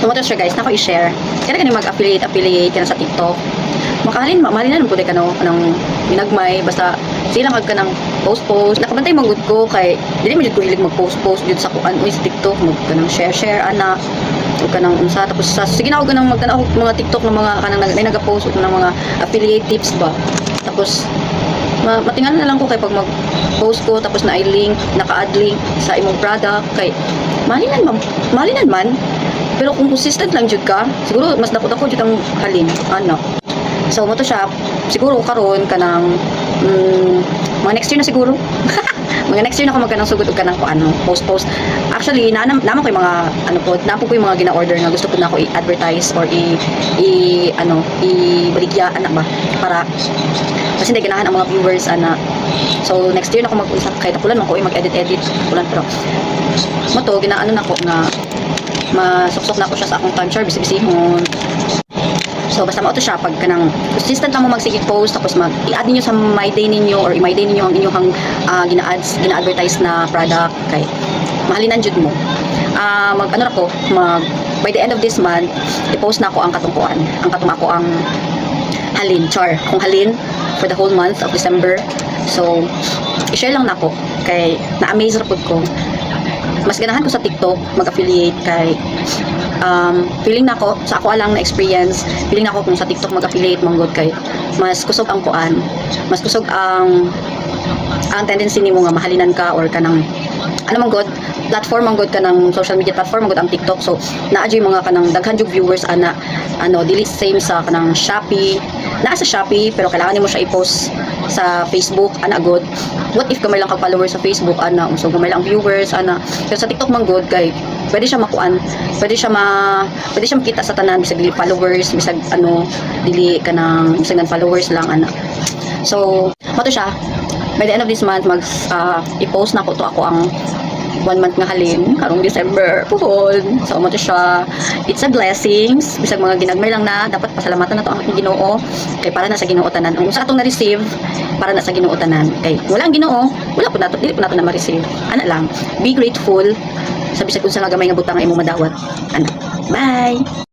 tumato siya guys, nako i-share. Kaya ka mag-affiliate ka na sa TikTok. Makahalin, malinan po ka ng minagmay, basta silang ka ng post. Nakabantay manggod ko, kay, dili mo dito ko hilig mag-post dito sa kuan, sa TikTok, mag ka ng share, ana, o ka ng unsa, tapos sige na ako ka ng magtanaw mga TikTok ng mga kanang nag-post, o ng mga affiliate tips ba. Tapos, matingan na lang ko kay pag mag-post ko, tapos na i-link, naka-add link sa imong product, kay, malinan man, pero kung consistent lang jud ka, siguro mas dako jud ang halin, ano. So mo to siya, siguro karon kanang mga next year na siguro. Mga next year na ako magkanang sugod og kanang ano, post. Actually, naman ko yung mga ano po, napo ko yung mga gina-order nga gusto ko na ako i-advertise or i-baligya ana ba para kasi hindi ganahan ang mga viewers ana. So next year na ako mag-usap kay tapulan man ko mag-edit tapulan, pero mo to ginaano na ko nga masuksok na ko siya sa akong timeshare bisibisihon. So basta mao to siya pag kanang consistent lang mo magsige post, tapos i-add niyo sa my day ninyo or i-my day ninyo ang inyong gina-advertise na product, kay mahalinan jud mo. Mag-ano ra ko, by the end of this month i-post na ako ang katungkuan, ang halin kung halin for the whole month of December. So i-share lang nako kay na-amaze ra pud ko. Mas ganahan ko sa TikTok mag-affiliate kay feeling nako sa ako alang na experience, feeling nako kung sa TikTok mag-affiliate manggod kay mas kusog ang kuan, mas kusog ang tendency nimo nga mahalinan ka or kanang ano man god platform man god kanang social media platform man god ang TikTok. So naa jud mga kanang daghan jud viewers ana dili same sa kanang Shopee. Naa sa Shopee pero kailangan nimo siya i-post sa Facebook ana god. What if gamay lang kag followers sa Facebook ana, so gamay lang viewers ana. Pero sa TikTok man god kay pwede siya makuan, pwede siya makita sa tanan bisag dili followers, bisag dili kanang bisag followers lang ana. So mato siya by the end of this month i-post na ko to ako ang 1 month nga halin karong December puhon. So mo to siya, it's a blessings, bisag mga ginagmay lang na dapat pasalamatan na to ang aking Ginoo kay para na sa Ginoo tanan ang sa atong na-receive, para na sa Ginoo tanan kay wala ang Ginoo, wala po nato, dili po nato na ma-receive ana lang. Be grateful sa bisag unsa nga gamay nga butang nga imong madawat ana. Bye.